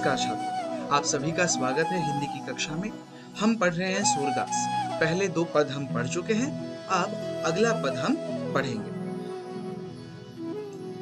नमस्कार छात्रों, आप सभी का स्वागत है हिंदी की कक्षा में। हम पढ़ रहे हैं सूरदास। पहले 2 पद हम पढ़ चुके हैं, अब अगला पद हम पढ़ेंगे।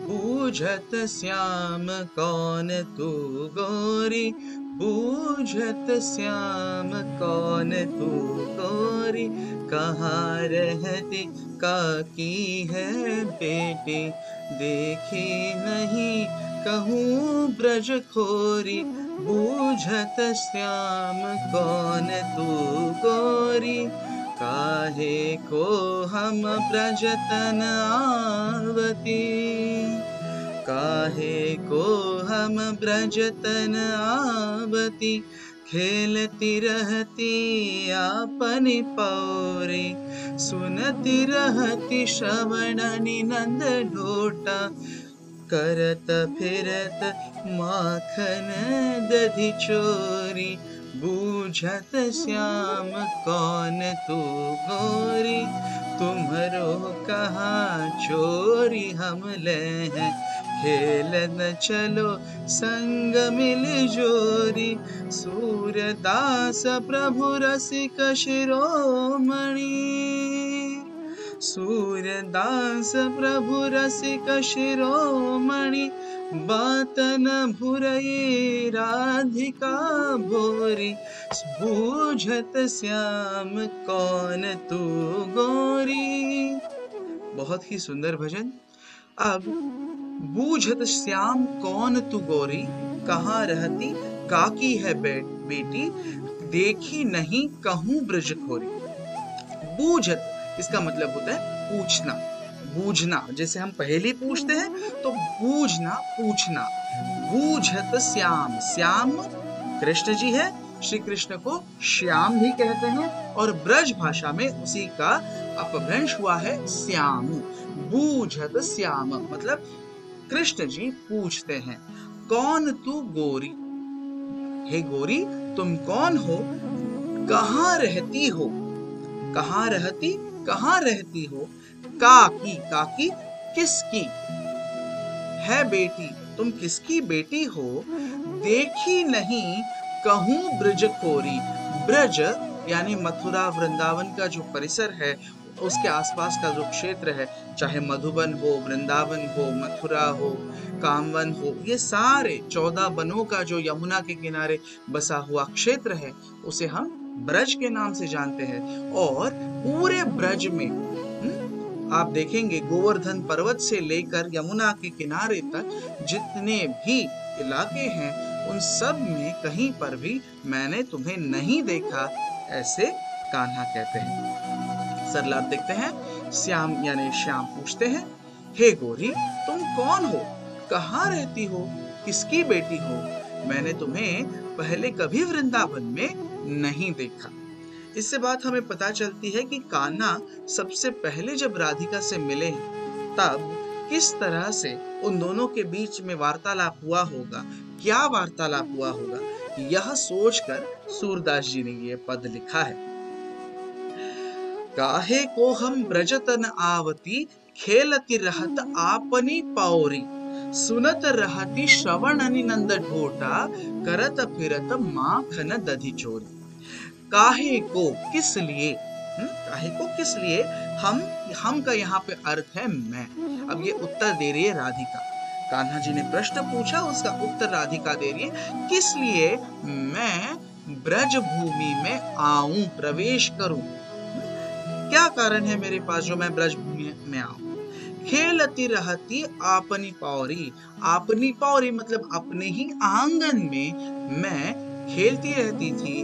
बूझत श्याम कौन तू गोरी, बूझत श्याम कौन तू गोरी, कहाँ रहती काकी है बेटी, देखी नहीं कहूँ ब्रज खोरी, बूझत श्याम कौन तू गोरी, काहे को हम ब्रज तन आवती, काहे को हम ब्रज तन आवती, खेलती रहती आपनी पौरी, सुनती रहती श्रवणनि नंद ढोटा, करत फिरत माखन दधि चोरी, बूझत श्याम कौन तू गोरी, तुम्हरो कहाँ चोरी हम ले हैं, खेलन चलो संग मिल जोरी, सूरदास प्रभु रसिक शिरोमणि, सूरदास प्रभु रसिक शिरोमणि, बात न भुरई राधिका भोरी, बूझत श्याम कौन तू गोरी। बहुत ही सुंदर भजन। अब बूझत श्याम कौन तू गोरी, कहाँ रहती काकी है बेटी, देखी नहीं कहूँ ब्रज खोरी। बूझत इसका मतलब होता है पूछना, बूझना। जैसे हम पहेली पूछते हैं तो बूझना, पूछना। बूझत श्याम, श्याम कृष्ण जी है, श्री कृष्ण को श्याम भी कहते हैं और ब्रज भाषा में उसी का अपभ्रंश हुआ है श्याम। बूझत श्याम मतलब कृष्ण जी पूछते हैं, कौन तू गोरी, हे गोरी तुम कौन हो, कहाँ रहती हो, कहाँ रहती, कहाँ रहती हो, काकी, काकी किसकी है बेटी, तुम किसकी बेटी हो, देखी नहीं कहूँ ब्रज खोरी। ब्रज यानी मथुरा वृंदावन का जो परिसर है, उसके आसपास का जो क्षेत्र है, चाहे मधुबन हो, वृंदावन हो, मथुरा हो, कामवन हो, ये सारे 14 वनों का जो यमुना के किनारे बसा हुआ क्षेत्र है, उसे हम ब्रज के नाम से जानते हैं। और पूरे ब्रज में आप देखेंगे गोवर्धन पर्वत से लेकर यमुना के किनारे तक जितने भी इलाके हैं, उन सब में कहीं पर भी मैंने तुम्हें नहीं देखा, ऐसे कान्हा कहते हैं। सरलार्थ देखते हैं। श्याम यानी श्याम पूछते हैं, हे गोरी तुम कौन हो, कहाँ रहती हो, किसकी बेटी हो, मैंने तुम्हें पहले कभी वृंदावन में नहीं देखा। इससे बात हमें पता चलती है कि कान्हा सबसे पहले जब राधिका से मिले तब किस तरह से उन दोनों के बीच में वार्तालाप हुआ होगा, क्या वार्तालाप हुआ होगा, यह सोचकर सूरदास जी ने ये पद लिखा है। काहे को हम ब्रजतन आवती, खेलती रहत आपनी पौरी, सुनत रहती श्रवणनि नंद ढोटा, करत फिरत माखन दधि चोरी। काहे को किस लिए, काहे को किस लिए, हम का यहाँ पे अर्थ है मैं। अब ये उत्तर दे रही है राधिका। कान्हा जी ने प्रश्न पूछा, उसका उत्तर राधिका दे रही है, किस लिए मैं ब्रज भूमि में आऊं, प्रवेश करूं, क्या कारण है मेरे पास जो मैं ब्रज भूमि में आऊं। खेलती रहती आपनी पौरी, आपनी पौरी मतलब अपने ही आंगन में मैं खेलती रहती थी,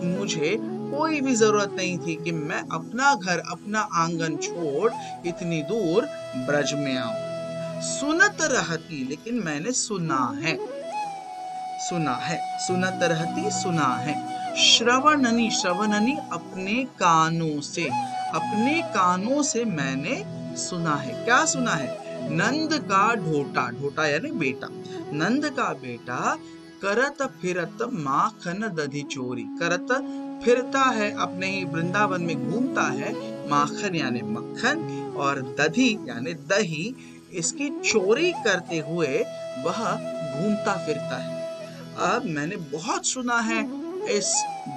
मुझे कोई भी जरूरत नहीं थी कि मैं अपना घर, अपना आंगन छोड़ इतनी दूर ब्रज में आऊं। सुनत रहती, लेकिन मैंने सुना है, सुना है, सुनत रहती सुना है, श्रवणनि, श्रवणनि अपने कानों से, अपने कानों से मैंने सुना है। क्या सुना है, नंद का ढोटा, ढोटा यानी बेटा, नंद का बेटा करत फिरत माखन दधि चोरी, करत फिरता है, अपने ही वृंदावन में घूमता है, माखन यानी मक्खन और दधि यानी दही, इसकी चोरी करते हुए वह घूमता फिरता है। अब मैंने बहुत सुना है इस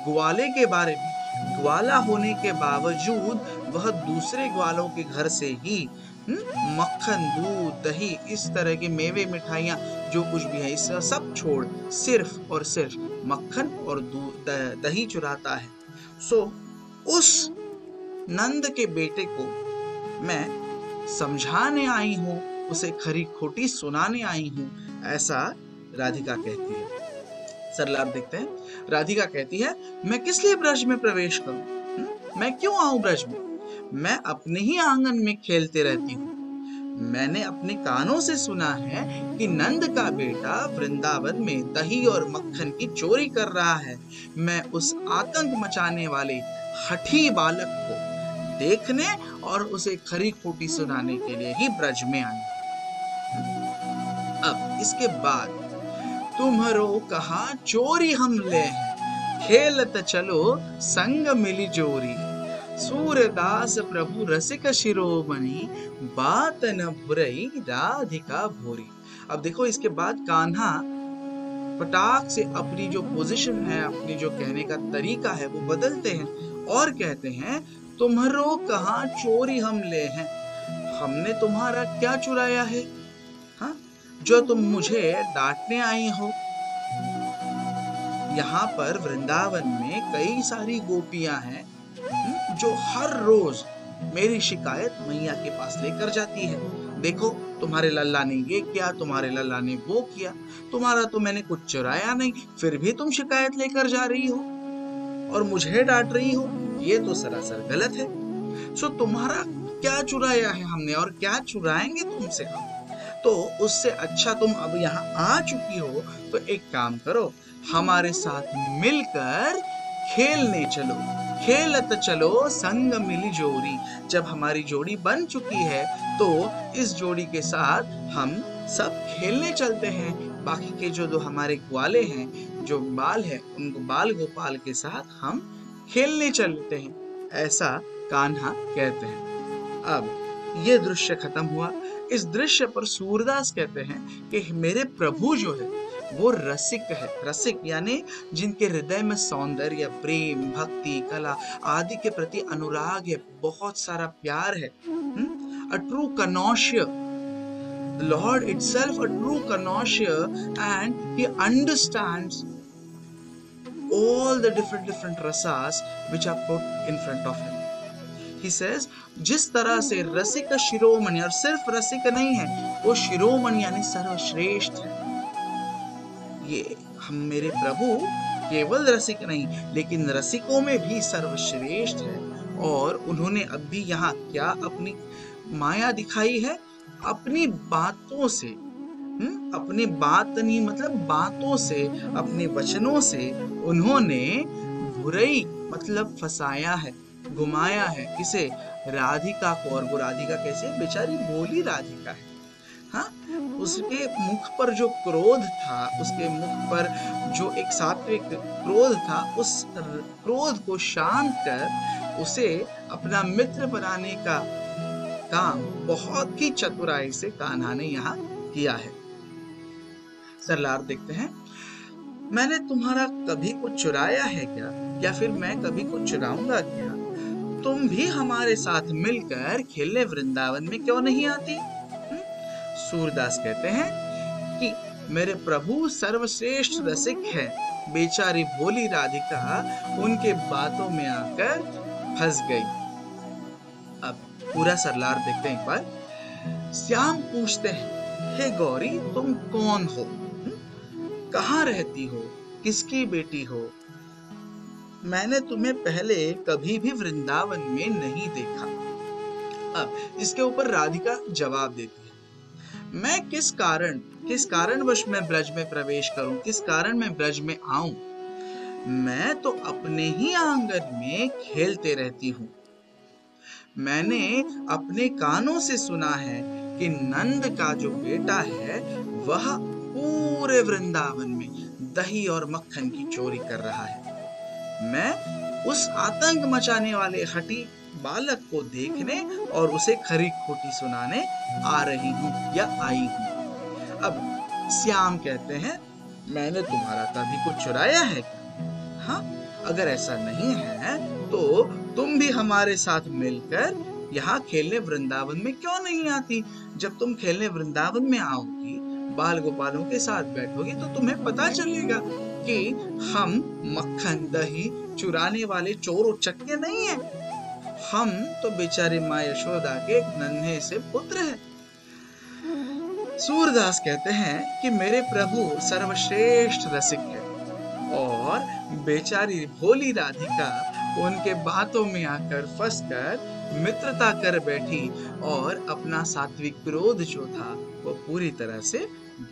ग्वाले के बारे में। ग्वाला होने के बावजूद वह दूसरे ग्वालों के घर से ही मक्खन, दूध, दही, इस तरह के मेवे, मिठाइयाँ जो कुछ भी है, इस सब छोड़ सिर्फ और सिर्फ मक्खन और दूध, दही चुराता है। सो उस नंद के बेटे को मैं समझाने आई हूँ, उसे खरी खोटी सुनाने आई हूँ, ऐसा राधिका कहती है। सरलार देखते हैं, राधिका कहती है, मैं किस लिए ब्रज में प्रवेश करूं? मैं क्यों आऊं ब्रज में? मैं अपने ही आंगन में खेलते रहती हूँ। मैंने अपने कानों से सुना है कि नंद का बेटा वृंदावन में दही और मक्खन की चोरी कर रहा है। मैं उस आतंक मचाने वाले हठी बालक को देखने और उसे खरी खोटी सुनाने के लिए ही ब्रज में आई। अब इसके बाद तुम्हारो कहा चोरी हम ले हैं, खेलत चलो संग मिली जोरी। सूरदास प्रभु रसिक शिरोमणि, बात न भुरई राधिका भोरी। अब देखो, इसके बाद कान्हा पटाक से अपनी जो पोजीशन है, अपनी जो कहने का तरीका है, वो बदलते हैं और कहते हैं, तुम्हारो कहा चोरी हम ले हैं, हमने तुम्हारा क्या चुराया है, हाँ, जो तुम मुझे डांटने आई हो। यहाँ पर वृंदावन में कई सारी गोपियां हैं जो हर रोज मेरी शिकायत मैया के पास लेकर जाती है। देखो, तुम्हारे लल्ला ने ये किया, तुम्हारे लल्ला ने वो किया, तुम्हारा तो मैंने कुछ चुराया नहीं, फिर भी तुम शिकायत लेकर जा रही हो और मुझे डांट रही हो। ये तो सरासर गलत है। सो तुम्हारा क्या चुराया है हमने और क्या चुराएंगे तुमसे हम? तो उससे अच्छा तुम अब यहाँ आ चुकी हो तो एक काम करो, हमारे साथ मिलकर खेलने चलो। खेलत चलो संग मिली जोड़ी। जब हमारी जोड़ी बन चुकी है तो इस जोड़ी के साथ हम सब खेलने चलते हैं। बाकी के जो हमारे ग्वाले हैं, जो बाल है, उनको बाल गोपाल के साथ हम खेलने चलते हैं, ऐसा कान्हा कहते हैं। अब ये दृश्य खत्म हुआ। इस दृश्य पर सूरदास कहते हैं कि मेरे प्रभु जो है वो रसिक है। रसिक यानी जिनके हृदय में सौंदर्य, प्रेम, भक्ति, कला आदि के प्रति अनुराग है, बहुत सारा प्यार है। A true connoisseur, the Lord itself a true connoisseur, and he understands all the different rasas which are put in front of him. He says, जिस तरह से रसिक शिरोमणि, और सिर्फ रसिक नहीं है, वो शिरोमणि यानी सर्वश्रेष्ठ है। ये हम मेरे प्रभु केवल रसिक नहीं, लेकिन रसिकों में भी सर्वश्रेष्ठ है। और उन्होंने अभी यहाँ क्या अपनी माया दिखाई है? अपनी बातों से, अपनी बात नहीं मतलब बातों से, अपने वचनों से उन्होंने बुराई मतलब फंसाया है, घुमाया है। किसे? राधिका को। और वो राधिका कैसे? बेचारी भोली राधिका है। हाँ, उसके मुख पर जो क्रोध था, उसके मुख पर जो एक सात्विक क्रोध था, उस क्रोध को शांत कर उसे अपना मित्र बनाने का काम बहुत ही चतुराई से कान्हा ने यहाँ किया है। सरलार देखते हैं, मैंने तुम्हारा कभी कुछ चुराया है क्या, या फिर मैं कभी कुछ चुराऊंगा क्या? तुम भी हमारे साथ मिलकर खेलने वृंदावन में क्यों नहीं आती? सूरदास कहते हैं कि मेरे प्रभु सर्वश्रेष्ठ रसिक है। बेचारी भोली राधिका उनके बातों में आकर फंस गई। अब पूरा सरलार देखते हैं एक बार। श्याम पूछते हैं, हे गौरी तुम कौन हो? कहाँ रहती हो? किसकी बेटी हो? मैंने तुम्हें पहले कभी भी वृंदावन में नहीं देखा। अब इसके ऊपर राधिका जवाब देती है, मैं किस कारणवश मैं ब्रज में प्रवेश करूं, किस कारण मैं ब्रज में आऊं? मैं तो अपने ही आंगन में खेलते रहती हूं। मैंने अपने कानों से सुना है कि नंद का जो बेटा है वह पूरे वृंदावन में दही और मक्खन की चोरी कर रहा है। मैं उस आतंक मचाने वाले हठी बालक को देखने और उसे खरी खोटी सुनाने आ रही हूँ या आई हूँ। अब श्याम कहते हैं, मैंने तुम्हारा कभी कुछ चुराया है क्या? हाँ, अगर ऐसा नहीं है तो तुम भी हमारे साथ मिलकर यहाँ खेलने वृंदावन में क्यों नहीं आती? जब तुम खेलने वृंदावन में आओगी, बाल गोपालों के साथ बैठोगी, तो तुम्हें पता चलेगा कि हम मक्खन दही चुराने वाले चोर उचक्के नहीं हैं। हम तो बेचारे माँ यशोदा के एक नन्हे से पुत्र हैं। सूरदास कहते हैं कि मेरे प्रभु सर्वश्रेष्ठ रसिक है और बेचारी भोली राधिका उनके बातों में आकर फंसकर मित्रता कर बैठी और अपना सात्विक क्रोध जो था वो पूरी तरह से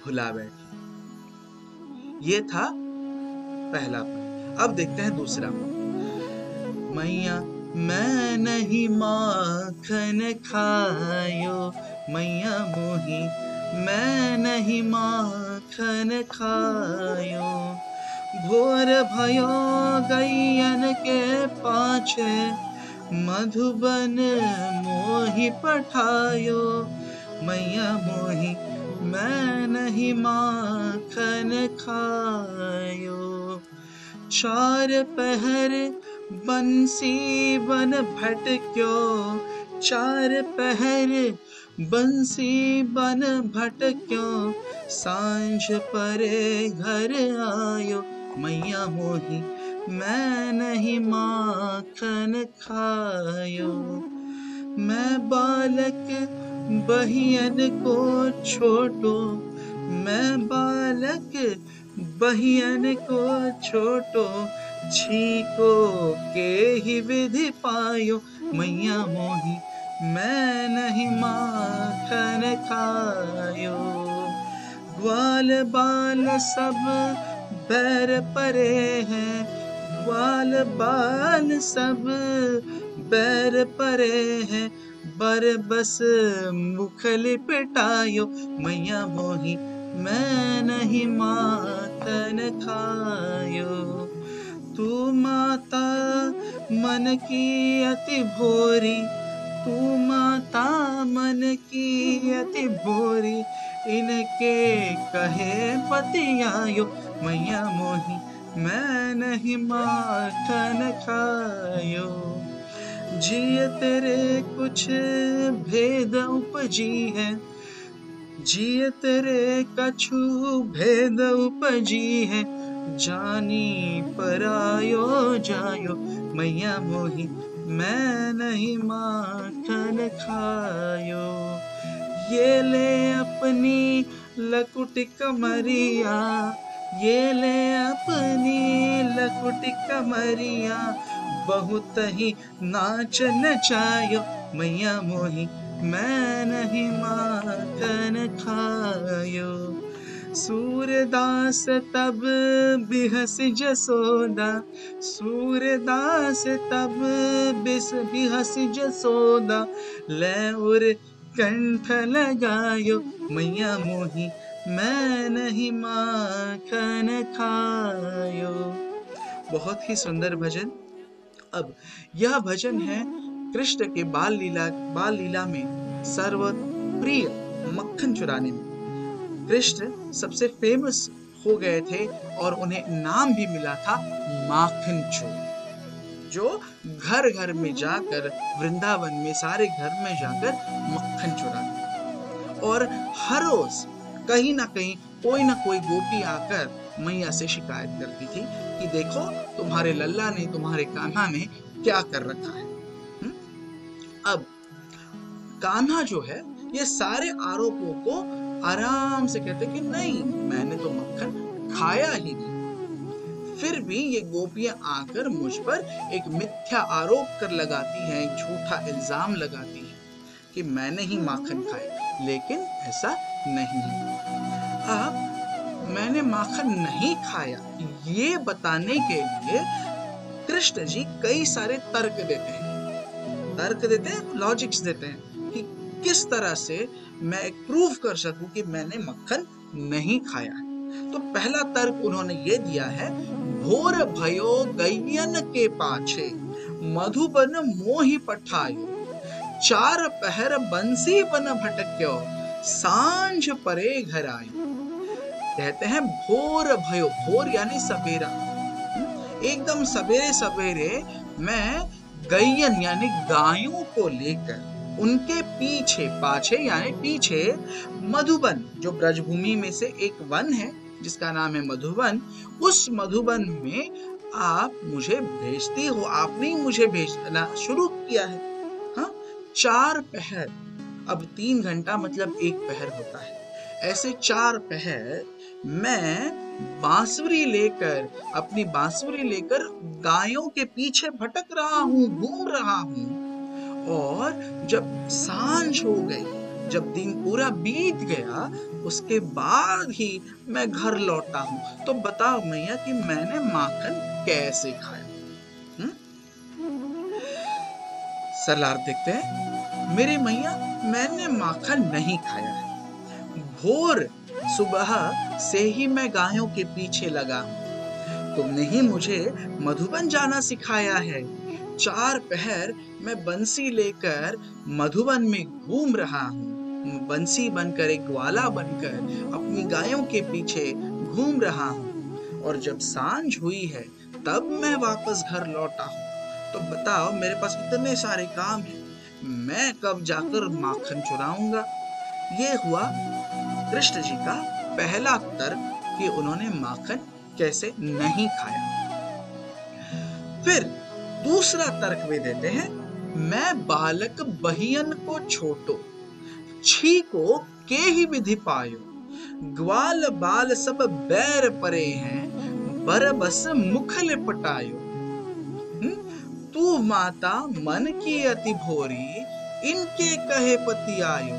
भुला बैठी। ये था पहला पद। अब देखते हैं दूसरा पद। मैया मैं नहीं माखन खायो, मैया मोही मैं नहीं माखन खायो, भोर भयो गैयन के पाछे, मधुबन मोही पठायो, मैया मोही मैं नहीं माखन खायो। चार पहर बंसी बन भटक्यो, चार पहर बंसी बन भटक्यो, सांझ परे घर आयो, मैया मोही मैं नहीं माखन खायो। मैं बालक बहियन को छोटो, मैं बालक बहियन को छोटो, छीको के ही विधि पायो, मैया मोही मैं नहीं माखन खायो। ग्वाल बाल सब बैर परे हैं, ग्वाल बाल सब बैर परे हैं, बर बस मुखल पिटायो, मैया मोही मैं नहीं माखन खायो। तू माता मन की अति भोरी, तू माता मन की अति भोरी, इनके कहे पति आयो, मैया मोही मैं नहीं माखन खायो। जिय तेरे कुछ भेद उपजी है, जिय तेरे कछु भेद उपजी है, जानी परायो जायो, मैया मोही मैं नहीं माखन खायो। ये ले अपनी लकुट कमरिया, ये ले अपनी लकुट कमरिया, बहुत ही नाच नचायो, मैया मोही मैं नहीं माखन खायो। सूरदास तब बिहस जसोदा, सूरदास तब बिहस जसोदा, ले उर कंठ लगायो, मैया मोही मैं नहीं माखन खायो। बहुत ही सुंदर भजन। अब यह भजन है कृष्ण के बाल लीला में सर्वप्रिय मक्खन चुराने में। कृष्ण सबसे फेमस हो गए थे और उन्हें नाम भी मिला था माखन चोर, जो घर घर में जाकर वृंदावन में सारे घर में जाकर मक्खन चुराते और हर रोज कहीं ना कहीं कोई ना कोई गोपी आकर मैया से शिकायत करती थी कि देखो तुम्हारे लल्ला ने तुम्हारे कान्हा ने क्या कर रखा है। अब कान्हा जो है ये सारे आरोपों को आराम से कहते कि नहीं मैंने तो मक्खन खाया ही नहीं। फिर भी ये गोपियां आकर मुझ पर एक मिथ्या आरोप कर लगाती हैं, एक झूठा इल्जाम लगाती हैं कि मैंने ही माखन खाया, लेकिन ऐसा नहीं है। अब मैंने माखन नहीं खाया ये बताने के लिए कृष्ण जी कई सारे तर्क देते हैं, लॉजिक्स देते हैं कि किस तरह से मैं एक प्रूव कर सकूं कि मैंने मक्खन नहीं खाया है। तो पहला तर्क उन्होंने ये दिया है, भोर भयो गैयन के पाछे, मधुबन मोहि पठायो, चार पहर बंसी बन भटक्यो, सांझ परे घर आयो। कहते हैं भोर भयो, भोर यानी सवेरा। एकदम सवेरे सवेरे मैं गैयन यानी गायों को लेकर उनके पीछे, पाछे यानी पीछे, मधुबन जो ब्रजभूमि में से एक वन है जिसका नाम है मधुबन, उस मधुबन में आप मुझे भेजती हो। आपने ही मुझे भेजना शुरू किया है। हाँ, 4 पहर, अब 3 घंटा मतलब 1 पहर होता है। ऐसे 4 पहर मैं बांसुरी लेकर, अपनी बांसुरी लेकर गायों के पीछे भटक रहा हूँ, घूम रहा हूँ। और जब सांझ हो गई, जब दिन पूरा बीत गया, उसके बाद ही मैं घर लौटा हूँ। तो बताओ मैया कि मैंने माखन कैसे खाया? सरलार देखते हैं, मेरी मैया मैंने माखन नहीं खाया है। भोर सुबह से ही मैं गायों के पीछे लगा हूँ। तुमने ही मुझे मधुबन जाना सिखाया है। 4 पहर मैं बंसी लेकर मधुबन में घूम रहा हूँ। बंसी बनकर, एक ग्वाला बनकर अपनी गायों के पीछे घूम रहा हूँ। और जब सांझ हुई है तब मैं वापस घर लौटा हूँ। तो बताओ, मेरे पास इतने सारे काम हैं, मैं कब जाकर माखन चुराऊंगा? ये हुआ कृष्ण जी का पहला तर्क कि उन्होंने माखन कैसे नहीं खाया। फिर दूसरा तर्क वे देते हैं, मैं बालक बहियन को छोटो, छीको के ही विधि पायो, ग्वाल बाल सब बैर परे हैं, बरबस मुख लिपटायो। तू माता मन की अति भोरी, इनके कहे पति आयो।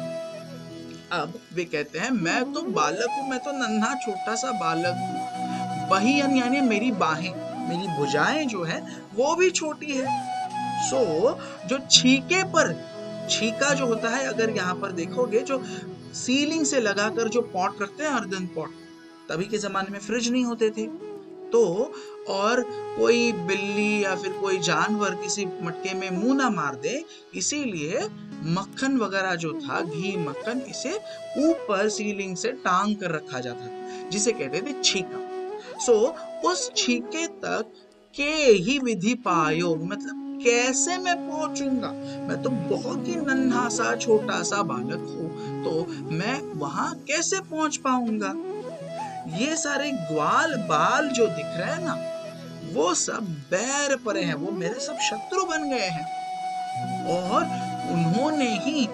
अब वे कहते हैं, मैं तो बालक हूं, मैं तो नन्हा छोटा सा बालक हूं। बहियन यानी मेरी बाहें, मेरी भुजाएं जो है वो भी छोटी है। सो जो छीके पर, छीका जो होता है, अगर यहाँ पर देखोगे, जो सीलिंग से लगाकर जो पॉट रखते हैं, अर्दन पॉट, तभी के जमाने में फ्रिज नहीं होते थे, तो और कोई बिल्ली या फिर कोई जानवर किसी मटके में मुंह ना मार दे, इसीलिए मक्खन वगैरह जो था, घी मक्खन, इसे ऊपर सीलिंग से टांग कर रखा जाता था, जिसे कहते थे छीका। सो उस छीके तक के ही विधि पायो, मतलब कैसे मैं पहुंचूंगा? मैं तो बहुत ही नन्हा सा छोटा सा बालक हूं, तो मैं वहां कैसे पहुंच पाऊंगा? ये सारे ग्वाल बाल जो दिख रहे हैं ना, वो सब बैर परे हैं, वो मेरे सब शत्रु बन गए हैं। और उन्होंने ही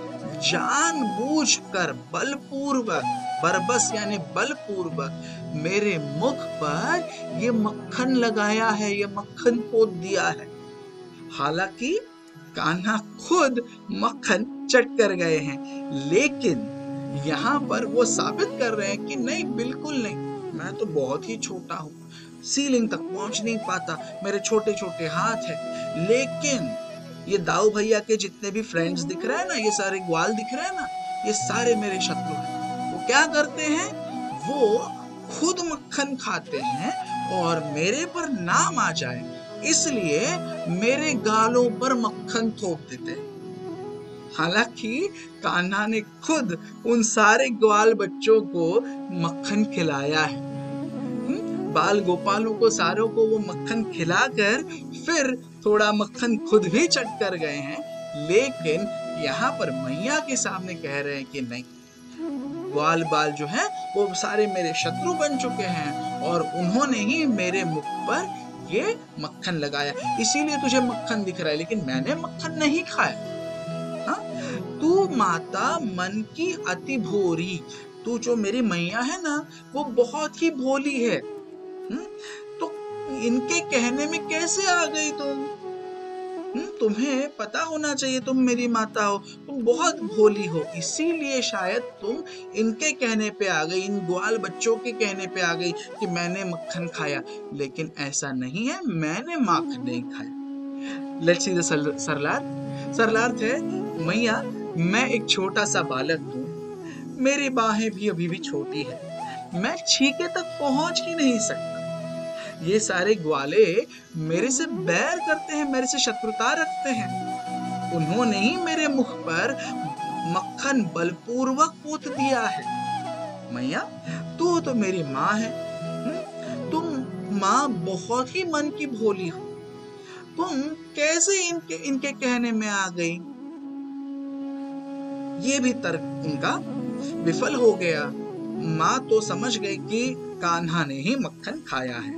जानबूझकर बलपूर्वक, बरबस यानी बलपूर्वक, मेरे मुख पर ये मक्खन लगाया है, ये मक्खन पोत दिया है। हालांकि कान्हा खुद मक्खन चट कर गए हैं, लेकिन यहाँ पर वो साबित कर रहे हैं कि नहीं, बिल्कुल नहीं, मैं तो बहुत ही छोटा हूँ, सीलिंग तक पहुंच नहीं पाता, मेरे छोटे छोटे हाथ हैं। लेकिन ये दाऊ भैया के जितने भी फ्रेंड्स दिख रहे हैं ना, ये सारे ग्वाल दिख रहे हैं ना, ये सारे मेरे शत्रु हैं। वो क्या करते हैं? वो खुद मक्खन खाते हैं और मेरे पर नाम आ जाए इसलिए मेरे गालों पर मक्खन थोप देते हैं। हालांकि कान्हा ने खुद उन सारे ग्वाल बच्चों को मक्खन खिलाया है। बाल गोपालों को सारों को वो मक्खन खिलाकर फिर थोड़ा मक्खन खुद भी चट कर गए हैं। लेकिन यहाँ पर मैया के सामने कह रहे हैं कि नहीं, ग्वाल बाल जो है वो सारे मेरे शत्रु बन चुके हैं और उन्होंने ही मेरे मुख पर ये मक्खन लगाया, इसीलिए तुझे मक्खन दिख रहा है, लेकिन मैंने मक्खन नहीं खाया। तू माता मन की अति भोरी, तू जो मेरी मैया है ना, वो बहुत ही भोली है। तो इनके कहने में कैसे आ गई तुम? तुम्हें पता होना चाहिए, तुम मेरी माता हो, तुम बहुत भोली हो, इसीलिए शायद तुम इनके कहने पे आ गई, इन ग्वाल बच्चों के कहने पे आ गई कि मैंने मक्खन खाया। लेकिन ऐसा नहीं है, मैंने माखन नहीं खाया। लेट्स सी द सरलार्थ है, मैया मैं एक छोटा सा बालक हूँ, मेरी बाहें भी अभी भी छोटी है, मैं छीके तक पहुंच ही नहीं सकता। ये सारे ग्वाले मेरे से बैर करते हैं, मेरे से शत्रुता रखते हैं। उन्होंने ही मेरे मुख पर मक्खन बलपूर्वक पोत दिया है। मैया तू तो मेरी माँ है। तुम माँ बहुत ही मन की भोली हो, तुम कैसे इनके कहने में आ गई। ये भी तर्क उनका विफल हो गया। माँ तो समझ गई कि कान्हा ने ही मक्खन खाया है।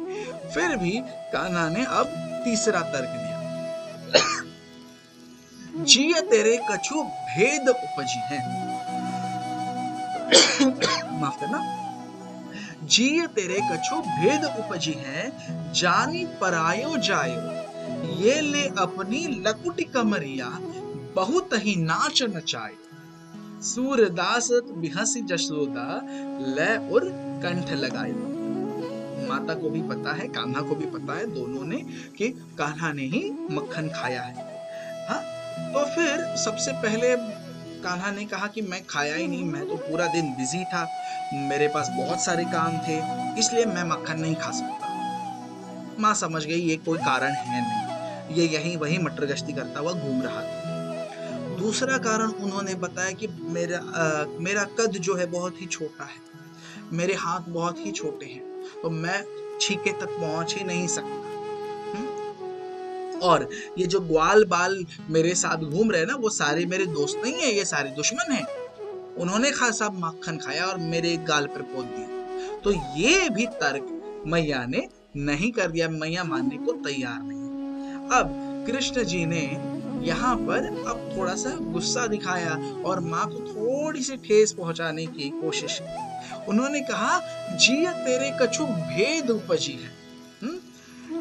फिर भी कान्हा ने अब तीसरा तर्क दिया। जिय तेरे कछु भेद उपजी है। माफ करना। जिय तेरे कछु भेद उपजी है, जानी परायो जायो। ये ले अपनी लकुटी कमरिया, बहुत ही नाच नचाए। सूरदास बिहसी जसोदा, लै उर कंठ लगाई। माता को भी पता है, कान्हा को भी पता है, दोनों ने, कि कान्हा ने ही मक्खन खाया है। हाँ, तो फिर सबसे पहले कान्हा ने कहा कि मैं खाया ही नहीं, मैं तो पूरा दिन बिजी था, मेरे पास बहुत सारे काम थे, इसलिए मैं मक्खन नहीं खा सकता। माँ समझ गई ये कोई कारण है नहीं, ये यहीं वहीं मटर गश्ती करता हुआ घूम रहा था। दूसरा कारण उन्होंने बताया कि मेरा कद जो है बहुत ही छोटा है, मेरे हाथ बहुत ही छोटे हैं, तो मैं छीके तक पहुंच ही नहीं सकता। और ये जो ग्वाल बाल मेरे साथ घूम रहे हैं ना, वो सारे मेरे दोस्त नहीं है, ये सारे दुश्मन हैं। उन्होंने खासा मक्खन खाया और मेरे गाल पर पोत दिया। तो ये भी तर्क मैया ने नहीं कर दिया, मैया मानने को तैयार नहीं। अब कृष्ण जी ने यहाँ पर अब थोड़ा सा गुस्सा दिखाया और माँ को थोड़ी सी ठेस पहुंचाने की कोशिश की। उन्होंने कहा, जिय तेरे कछु भेद उपजी है।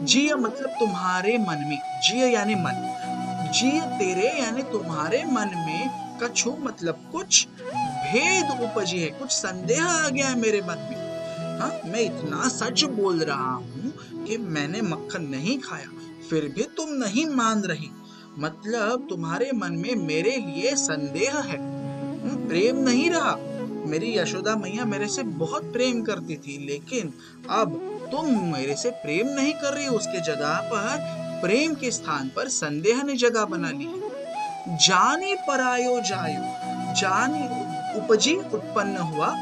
जिय मतलब तुम्हारे मन में, जिय यानी मन, जिय तेरे यानी तुम्हारे मन में, कछु मतलब कुछ, भेद उपजी है, कुछ संदेह आ गया है मेरे मन में। हाँ, मैं इतना सच बोल रहा हूँ कि मैंने मक्खन नहीं खाया, फिर भी तुम नहीं मान रही, मतलब तुम्हारे मन में मेरे लिए संदेह है, प्रेम नहीं रहा। मेरी यशोदा मैया मेरे से बहुत प्रेम करती थी, लेकिन अब तुम मेरे से प्रेम नहीं कर रही, उसके जगह पर प्रेम के स्थान पर संदेह ने जगह बना ली है। जानी परायो जायो, जानी उपजी उत्पन्न हुआ,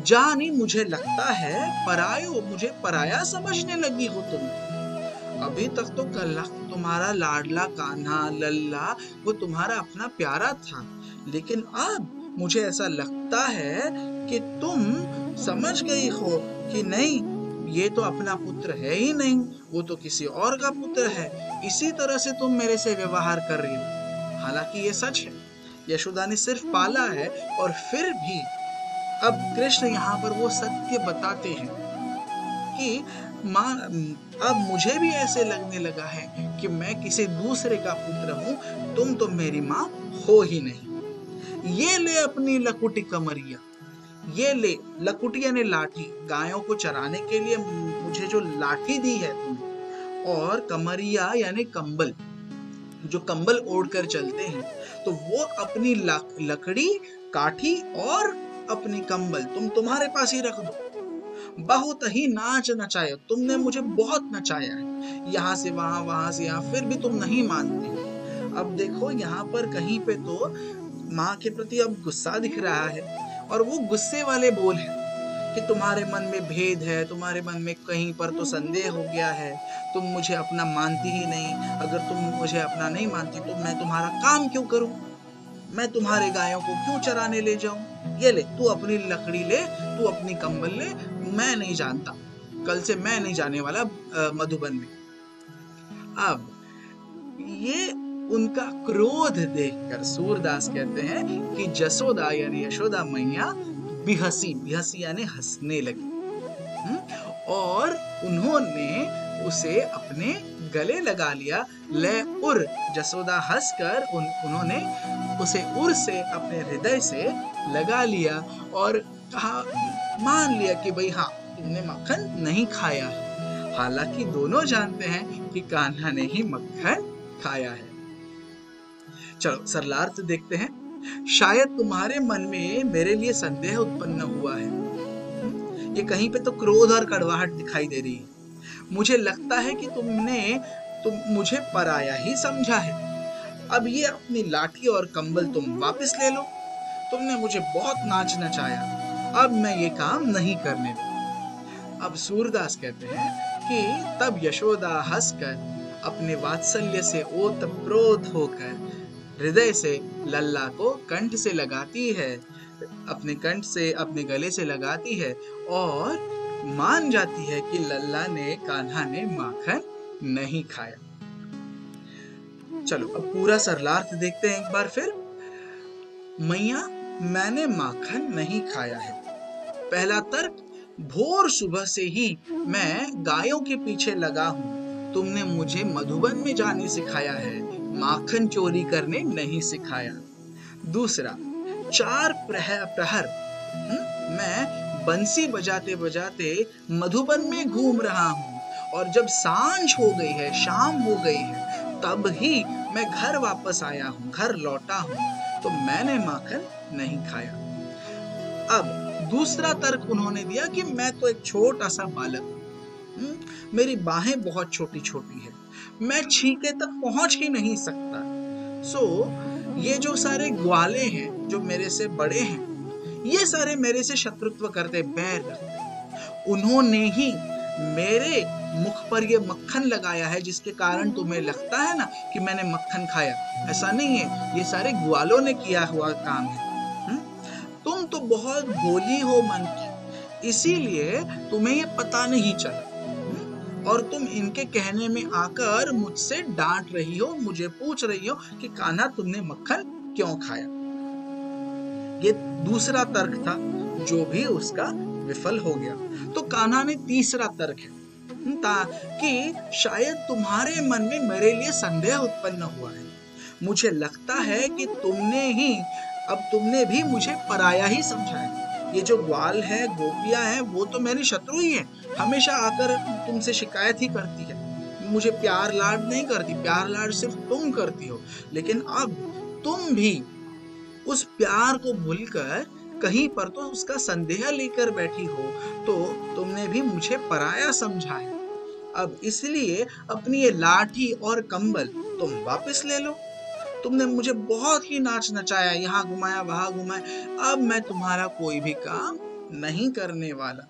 जानी मुझे लगता है, परायो मुझे पराया समझने लगी हो तुम। अभी तक तो कल्ला तुम्हारा लाडला कान्हा लल्ला वो तुम्हारा अपना प्यारा था, लेकिन अब मुझे ऐसा लगता है कि तुम समझ गई हो कि नहीं, ये तो अपना पुत्र है ही नहीं, वो तो किसी और का पुत्र है, इसी तरह से तुम मेरे से व्यवहार कर रही हो। हालांकि ये सच है, यशोदा ने सिर्फ पाला है, और फिर भी अब कृष्ण यहाँ पर वो सत्य बताते हैं कि माँ, अब मुझे भी ऐसे लगने लगा है कि मैं किसी दूसरे का पुत्र हूँ, तुम तो मेरी माँ हो ही नहीं। ये ले अपनी लकुटी कमरिया, ये ले, लकुटी यानी लाठी, गायों को चराने के लिए मुझे जो लाठी दी है तुमने, और कमरिया यानी कंबल, जो कंबल ओढ़कर चलते हैं, तो वो अपनी लकड़ी, काठी और अपनी कंबल तुम तुम्हारे पास ही रख दो। बहुत ही नाच नचाया, तुमने मुझे बहुत नचाया है, यहाँ से वहां, वहां से यहाँ, फिर भी तुम नहीं मानती। अब देखो यहाँ पर कहीं पे तो माँ के प्रति अब गुस्सा दिख रहा है, और वो गुस्से वाले बोल है कि तुम्हारे मन में भेद है, तुम्हारे मन में कहीं पर तो संदेह हो गया है, तुम मुझे अपना मानती ही नहीं, अगर तुम मुझे अपना नहीं मानती तो मैं तुम्हारा काम क्यों करूं, मैं तुम्हारे गायों को क्यों चराने ले जाऊं। ये ले, तू अपनी लकड़ी ले, तू अपनी कंबल ले, मैं नहीं जानता, कल से मैं नहीं जाने वाला मधुबन में। अब ये उनका क्रोध देखकर सूरदास कहते हैं कि जसोदा यानी यशोदा मैया बिहसी, बिहसी यानी हंसने लगी, और उन्होंने उसे अपने गले लगा लिया। ले उर, जसोदा हंसकर उन्होंने उसे उर से, अपने हृदय से लगा लिया और कहा, मान लिया कि भाई हाँ, तुमने मक्खन नहीं खाया है। हालांकि दोनों जानते हैं कि कान्हा ने ही मक्खन खाया है। चलो सरलार्थ देखते हैं। शायद तुम्हारे मन में मेरे लिए संदेह उत्पन्न हुआ है, ये कहीं पे तो क्रोध और कड़वाहट दिखाई दे रही है। मुझे लगता है कि तुम मुझे पराया ही समझा है। अब ये अपनी लाठी और कंबल तुम वापस ले लो, तुमने मुझे बहुत नाच नचाया, अब मैं ये काम नहीं करने दूंगा। अब सूरदास कहते हैं कि तब यशोदा हंसकर अपने वात्सल्य से ओतप्रोत होकर हृदय से लल्ला को कंठ से लगाती है, अपने कंठ से अपने गले से लगाती है और मान जाती है कि लल्ला ने, कान्हा ने माखन नहीं खाया। चलो अब पूरा सरलार्थ देखते हैं एक बार फिर। मैया मैंने माखन नहीं खाया है। पहला तर्क, भोर सुबह से ही मैं गायों के पीछे लगा हूं। तुमने मुझे मधुबन में जाने सिखाया है, माखन चोरी करने नहीं सिखाया। दूसरा, 4 प्रहर मैं बंसी बजाते बजाते मधुबन में घूम रहा हूँ और जब सांझ हो गई है, शाम हो गई है, तब ही मैं घर वापस आया हूँ, घर लौटा हूँ, तो मैंने माखन नहीं खाया। अब दूसरा तर्क उन्होंने दिया कि मैं तो एक छोटा सा बालक हूँ, मेरी बाहें बहुत छोटी छोटी है, मैं छीके तक पहुंच ही नहीं सकता। ये जो सारे ग्वाले हैं जो मेरे से बड़े हैं, ये सारे मेरे से शत्रुत्व करते, बैर रखते। उन्होंने ही मेरे मुख पर ये मक्खन लगाया है, जिसके कारण तुम्हें लगता है ना कि मैंने मक्खन खाया। ऐसा नहीं है, ये सारे ग्वालों ने किया हुआ काम है। तुम तो बहुत भोली हो मन की, इसीलिए तुम्हें ये पता नहीं चला और तुम इनके कहने में आकर मुझसे डांट रही हो, मुझे पूछ रही हो कि कान्हा तुमने मक्खन क्यों खाया। ये दूसरा तर्क था जो भी उसका विफल हो गया। तो कान्हा ने तीसरा तर्क है कि शायद तुम्हारे मन में मेरे लिए संदेह उत्पन्न हुआ है। मुझे लगता है कि तुमने भी मुझे पराया ही समझा है। ये जो ग्वाल है, गोपियां हैं, वो तो मेरी शत्रु ही है, हमेशा आकर तुमसे शिकायत ही करती है, मुझे प्यार लाड नहीं करती, प्यार लाड सिर्फ तुम करती हो। लेकिन अब तुम भी उस प्यार को भूलकर कहीं पर तो उसका संदेह लेकर बैठी हो, तो तुमने भी मुझे पराया समझा है। अब इसलिए अपनी ये लाठी और कंबल तुम वापस ले लो। तुमने मुझे बहुत ही नाच नचाया, यहाँ घुमाया वहां घुमाया, अब मैं तुम्हारा कोई भी काम नहीं करने वाला।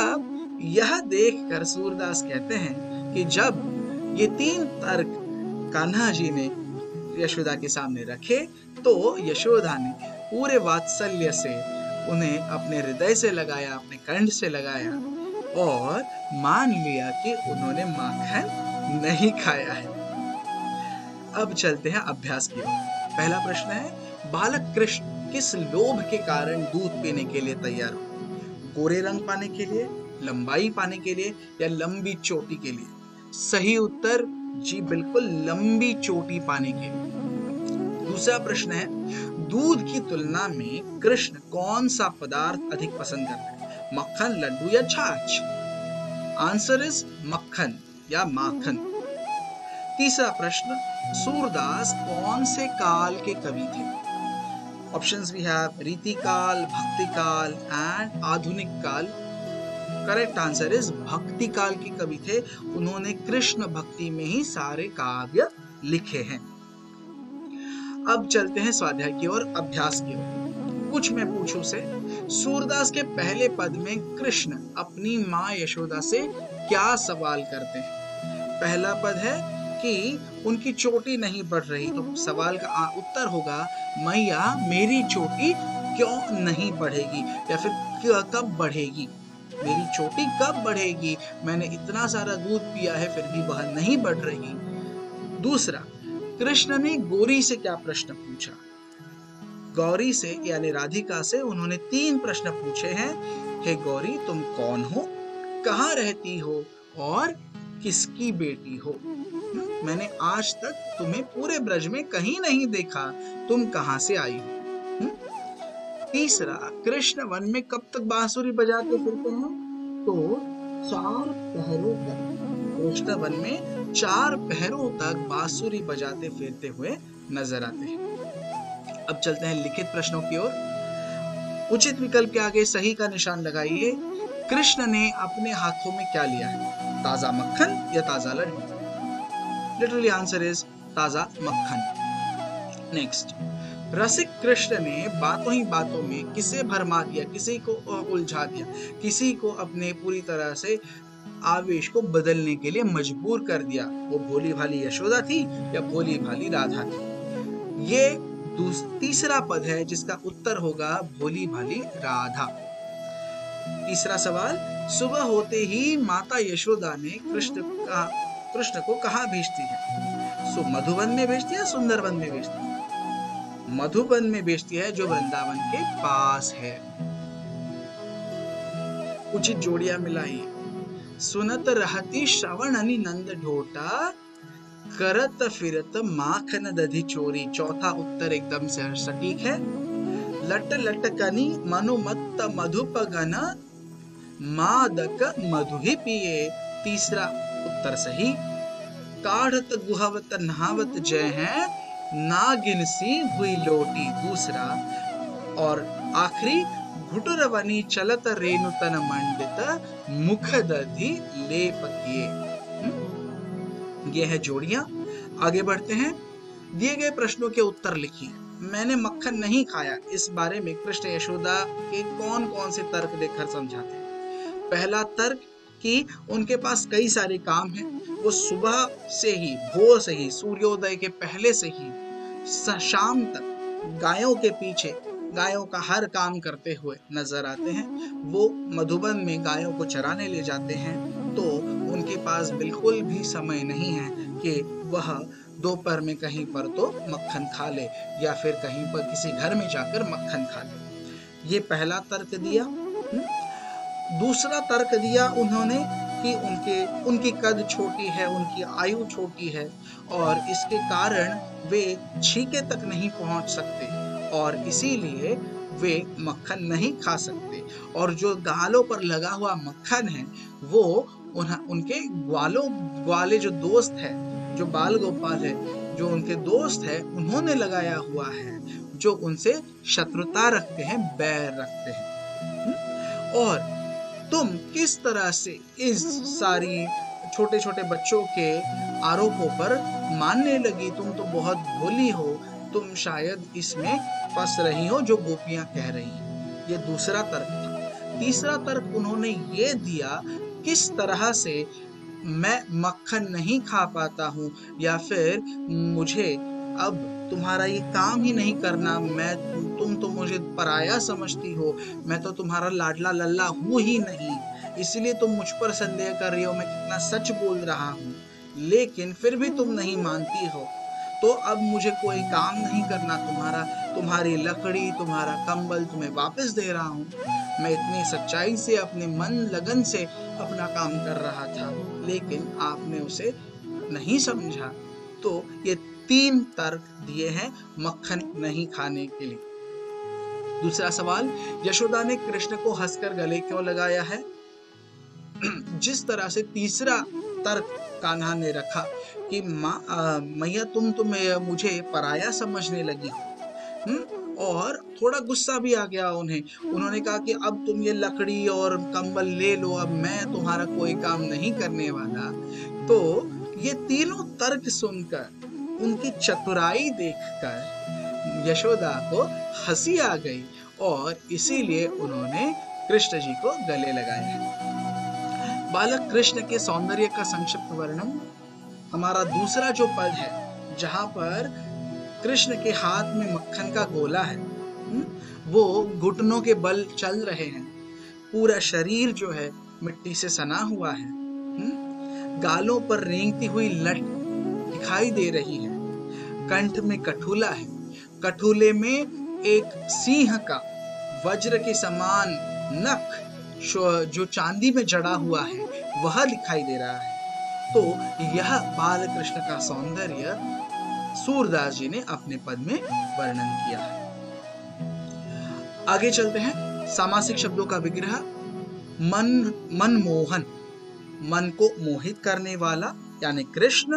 अब यह देखकर सूरदास कहते हैं कि जब ये 3 तर्क कान्हा जी ने यशोदा के सामने रखे, तो यशोदा ने पूरे वात्सल्य से उन्हें अपने हृदय से लगाया, अपने कंठ से लगाया और मान लिया कि उन्होंने माखन नहीं खाया है। अब चलते हैं अभ्यास की ओर। पहला प्रश्न है, बालक कृष्ण किस लोभ के कारण दूध पीने के लिए तैयार हो? गोरे रंग पाने के लिए, लंबाई पाने के लिए या लंबी चोटी के लिए? सही उत्तर जी बिल्कुल, लंबी चोटी पाने के लिए। दूसरा प्रश्न है, दूध की तुलना में कृष्ण कौन सा पदार्थ अधिक पसंद करते हैं? मक्खन, लड्डू या छाछ? आंसर इज मक्खन या माखन। तीसरा प्रश्न, सूरदास कौन से काल के कवि थे? ऑप्शंस वी हैव रीति काल, भक्ति काल एंड आधुनिक काल। करेक्ट आंसर इज भक्ति काल के कवि थे। उन्होंने कृष्ण भक्ति में ही सारे काव्य लिखे हैं। अब चलते हैं स्वाध्याय की ओर, अभ्यास की ओर। कुछ मैं पूछूं से, सूरदास के पहले पद में कृष्ण अपनी माँ यशोदा से क्या सवाल करते हैं? पहला पद है कि उनकी चोटी नहीं बढ़ रही, तो सवाल का उत्तर होगा, मैया मेरी चोटी क्यों नहीं बढ़ेगी, या फिर कब बढ़ेगी? मेरी चोटी कब बढ़ेगी? मैंने इतना सारा दूध पिया है फिर भी वह नहीं बढ़ रही। दूसरा, कृष्ण ने गौरी से क्या प्रश्न पूछा? गौरी से यानी राधिका से उन्होंने 3 प्रश्न पूछे हैं। हे गौरी, तुम कौन हो, कहाँ रहती हो और किसकी बेटी हो? मैंने आज तक तुम्हें पूरे ब्रज में कहीं नहीं देखा, तुम कहां से आई हो? तीसरा, कृष्ण वन में कब तक बांसुरी बजाते फिरते हैं? तो 4 पहरों तक कृष्ण वन में 4 पहरों तक बांसुरी बजाते फिरते हुए नजर आते हैं। अब चलते हैं लिखित प्रश्नों की ओर। उचित विकल्प के आगे सही का निशान लगाइए। कृष्ण ने अपने हाथों में क्या लिया है? ताजा मक्खन या ताजा लड्डू? लिटरली आंसर इज ताजा मक्खन। नेक्स्ट, रसिक कृष्ण ने बातों ही बातों में किसे भरमा दिया, किसी को उलझा दिया, किसी को अपने पूरी तरह से आवेश को बदलने के लिए मजबूर कर दिया। वो भोली भाली यशोदा थी या भोली भाली राधा थी। ये तीसरा पद है जिसका उत्तर होगा भोली भाली राधा। तीसरा सवाल, सुबह होते ही माता यशोदा ने कृष्ण को कहाँ भेजती है? मधुबन में भेजती है, सुंदरवन में भेजती है? मधुबन में भेजती है, जो वृंदावन के पास है। उचित जोड़ियां मिलाई। सुनत रहती श्रवण अनि नंद ढोटा, करत फिरत माखन दधी चोरी। चौथा उत्तर एकदम से सटीक है। लट लटकनी मनुमत्त मधुपगन, मादक मधु ही पिए। तीसरा उत्तर सही। काढ़त गुहवत नहावत जय है, नागिन सी हुई लोटी। दूसरा। और आखिरी, घुटुरवनी चलत रेणु तन मंडित, मुख दधी लेप किए। ये है जोड़ियां। आगे बढ़ते हैं। दिए गए प्रश्नों के उत्तर लिखिए। मैंने मक्खन नहीं खाया, इस बारे में कृष्ण यशोदा के कौन कौन से तर्क देकर समझाते हैं? पहला तर्क कि उनके पास कई सारे काम हैं, वो सुबह से ही, भोर से ही, सूर्योदय के पहले से ही शाम तक गायों के पीछे गायों का हर काम करते हुए नजर आते हैं। वो मधुबन में गायों को चराने ले जाते हैं, तो उनके पास बिल्कुल भी समय नहीं है कि वह दोपहर में कहीं पर तो मक्खन खा ले या फिर कहीं पर किसी घर में जाकर मक्खन खा ले। ये पहला तर्क दिया। दूसरा तर्क दिया उन्होंने कि उनकी कद छोटी है, उनकी आयु छोटी है और इसके कारण वे छीके तक नहीं पहुंच सकते और इसीलिए वे मक्खन नहीं खा सकते। और जो गालों पर लगा हुआ मक्खन है वो उनके ग्वाले जो दोस्त है, जो बाल गोपाल है, जो उनके दोस्त है, उन्होंने लगाया हुआ है, जो उनसे शत्रुता रखते हैं, बैर रखते हैं। और तुम किस तरह से इस सारी छोटे छोटे बच्चों के आरोपों पर मानने लगी? तुम तो बहुत भोली हो, तुम शायद इसमें फंस रही हो जो गोपियां कह रही हैं। ये दूसरा तर्क था। तीसरा तर्क उन्होंने ये दिया, किस तरह से मैं मक्खन नहीं खा पाता हूँ या फिर मुझे अब तुम्हारा ये काम ही नहीं करना, तुम तो मुझे पराया समझती हो, मैं तो तुम्हारा लाडला लल्ला हूँ ही नहीं, इसलिए तुम मुझ पर संदेह कर रही हो, मैं कितना सच बोल रहा हूँ, लेकिन फिर भी तुम नहीं मानती हो, तो अब मुझे कोई काम नहीं करना, तुम्हारी लकड़ी, तुम्हारा कंबल तुम्हें वापस दे रहा हूँ। मैं इतनी सच्चाई से, अपने मन लगन से अपना काम कर रहा था, लेकिन आपने उसे नहीं समझा। तो ये 3 तर्क दिए हैं मक्खन नहीं खाने के लिए। दूसरा सवाल, यशोदा ने कृष्ण को हंसकर गले क्यों लगाया है? जिस तरह से तीसरा तर्क कान्हा ने रखा कि मैया तुम तो मुझे पराया समझने लगी हो, और थोड़ा गुस्सा भी आ गया उन्हें। उन्होंने कहा कि अब तुम ये लकड़ी और कंबल ले लो, अब मैं तुम्हारा कोई काम नहीं करने वाला। तो ये तीनों तर्क सुनकर, उनकी चतुराई देखकर यशोदा को हंसी आ गई और इसीलिए उन्होंने कृष्ण जी को गले लगाया है। बालक कृष्ण के सौंदर्य का संक्षिप्त वर्णन हमारा दूसरा जो पद है, जहां पर कृष्ण के हाथ में मक्खन का गोला है, वो घुटनों के बल चल रहे हैं, पूरा शरीर जो है मिट्टी से सना हुआ है, गालों पर रेंगती हुई लट दिखाई दे रही है, कंठ में कठूला है, कठूले में एक सिंह का वज्र के समान नख जो चांदी में जड़ा हुआ है वह दिखाई दे रहा है। तो यह बाल कृष्ण का सौंदर्य सूरदास जी ने अपने पद में वर्णन किया है। आगे चलते हैं। सामासिक शब्दों का विग्रह। मनमोहन, मन को मोहित करने वाला यानी कृष्ण।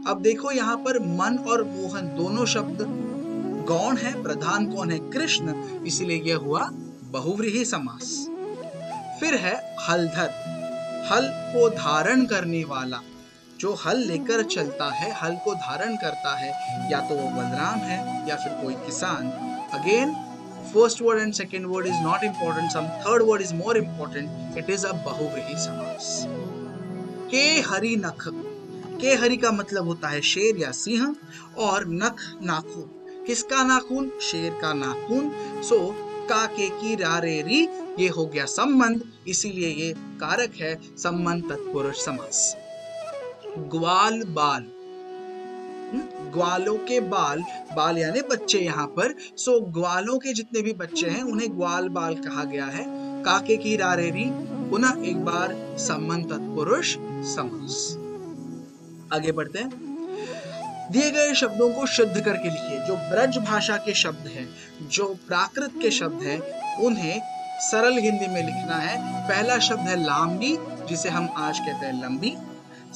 अब देखो यहाँ पर मन और मोहन दोनों शब्द गौण है, प्रधान कौन है? कृष्ण, इसीलिए यह हुआ बहुव्रीहि समास। फिर है हलधर, हल को धारण करने वाला, जो हल लेकर चलता है, हल को धारण करता है, या तो वो बलराम है या फिर कोई किसान। Again first word and second word is not important, some third word is more important, it is a bahuvrihi samas. के हरि नख, के हरि का मतलब होता है शेर या सिंह, और नख नाखून, किसका नाखून? शेर का नाखून। सो का के की रा रे री, ये हो गया संबंध, इसीलिए ये कारक है संबंध तत्पुरुष समास। ग्वाल बाल, ग्वालों के बाल, बाल यानी बच्चे यहाँ पर, सो ग्वालों के जितने भी बच्चे हैं उन्हें ग्वाल बाल कहा गया है। काके की रा रे री, पुनः एक बार संबंध तत्पुरुष समास। आगे बढ़ते हैं। दिए गए शब्दों को शुद्ध करके लिखिए। जो ब्रज भाषा के शब्द हैं, जो प्राकृत के शब्द हैं, उन्हें सरल हिंदी में लिखना है। पहला शब्द है लांबी, जिसे हम आज कहते हैं लंबी।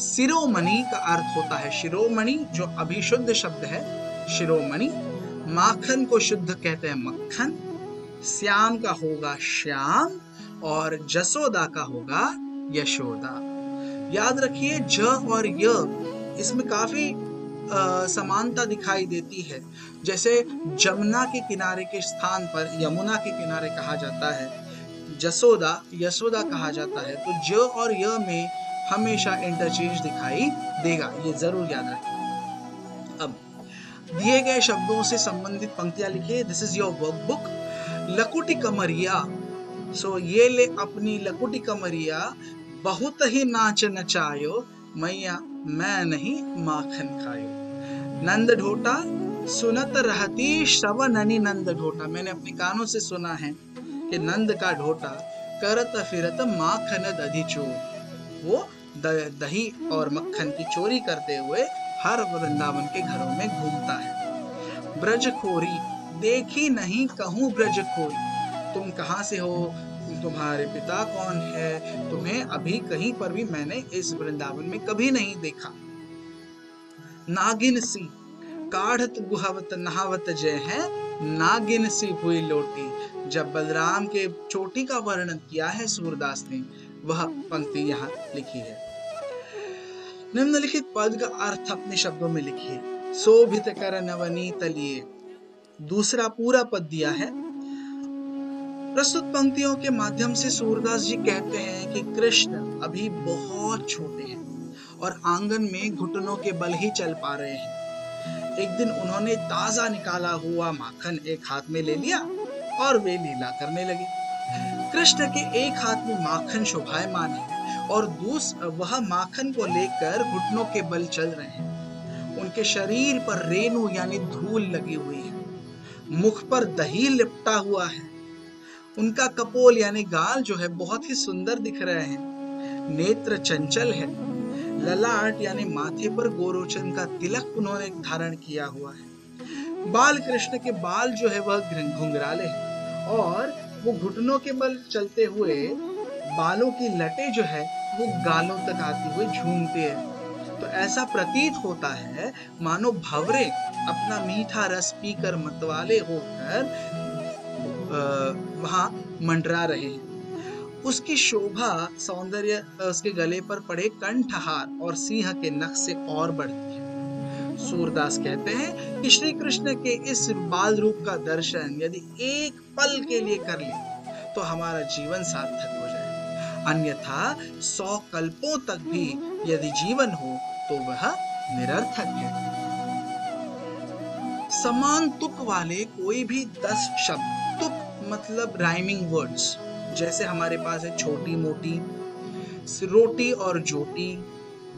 शिरोमणि का अर्थ होता है शिरोमणि, जो अभी शुद्ध शब्द है शिरोमणि। माखन को शुद्ध कहते हैं मक्खन। श्याम का होगा श्याम, और जसोदा का होगा यशोदा। याद रखिए ज और य, इसमें काफी समानता दिखाई देती है। जैसे जमुना के किनारे के स्थान पर यमुना के किनारे कहा जाता है, जसोदा यशोदा कहा जाता है, तो ज और य में हमेशा इंटरचेंज दिखाई देगा, ये जरूर याद रखें। अब दिए गए शब्दों से संबंधित पंक्तियां लिखिए। This is your workbook. लकुटी कमरिया, सो ये ले अपनी लकुटी कमरिया, बहुत ही नाच नचायो, मैया मैं नहीं माखन खायो। नंद ढोटा, सुनत रहती श्रवणनि नंद ढोटा, मैंने अपने कानों से सुना है कि नंद का ढोटा करत फिरत माखन दधी चोर, वो दही और मक्खन की चोरी करते हुए हर वृंदावन के घरों में घूमता है। ब्रजखोरी, देखी नहीं कहूँ ब्रजखोरी, तुम कहाँ से हो, तुम्हारे पिता कौन है, तुम्हें अभी कहीं पर भी मैंने इस वृंदावन में कभी नहीं देखा। नागिन सी, काढ़त गुहावत नहावत जय है, नागिन सी हुई लोटी। जब बलराम के चोटी का वर्णन किया है सूरदास ने, वह पंक्ति यहाँ लिखी है। निम्नलिखित पद का अर्थ अपने शब्दों में लिखिए। शोभित कर नवनीत लिए, दूसरा पूरा पद दिया है। प्रस्तुत पंक्तियों के माध्यम से सूरदास जी कहते हैं कि कृष्ण अभी बहुत छोटे हैं और आंगन में घुटनों के बल ही चल पा रहे हैं। एक दिन उन्होंने ताजा निकाला हुआ माखन एक हाथ में ले लिया और वे लीला करने लगे। कृष्ण के एक हाथ में माखन शोभायमान है और वह माखन को लेकर घुटनों के बल चल रहे हैं। उनके शरीर पर रेणु यानी धूल लगी हुई है, मुख पर दही लिपटा हुआ है, उनका कपोल यानी गाल जो है बहुत ही सुंदर दिख रहे हैं, नेत्र चंचल है, ललाट यानी माथे पर गोरोचन का तिलक उन्होंने धारण किया हुआ है। बाल कृष्ण के बाल जो है वह घुंघराले हैं और वो घुटनों के बल चलते हुए बालों की लटे जो है वो गालों तक आती हुई झूमते हैं। तो ऐसा प्रतीत होता है मानो भंवरे अपना मीठा रस पीकर मतवाले होकर वहां मंडरा रहे हैं। उसकी शोभा सौंदर्य उसके गले पर पड़े कंठहार और सिंह के नख से और बढ़ती है। सूरदास कहते हैं कि श्री कृष्ण के इस बाल रूप का दर्शन यदि एक पल के लिए कर ले तो हमारा जीवन सार्थक हो जाए, अन्यथा 100 कल्पों तक भी यदि जीवन हो तो वह निरर्थक है। समान तुक वाले कोई भी 10 शब्द, तुक मतलब राइमिंग वर्ड्स, जैसे हमारे पास है छोटी मोटी, रोटी और जोटी,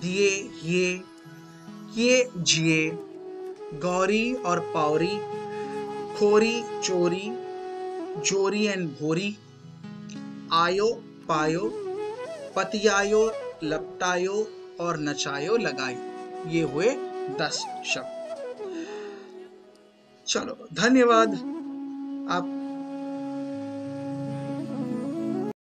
दिए ये, किए जिए, गौरी और पावरी, खोरी चोरी, जोरी एंड भोरी, आयो पायो, पतियायो लपटायो और नचायो लगायो, ये हुए 10 शब्द। चलो धन्यवाद। आप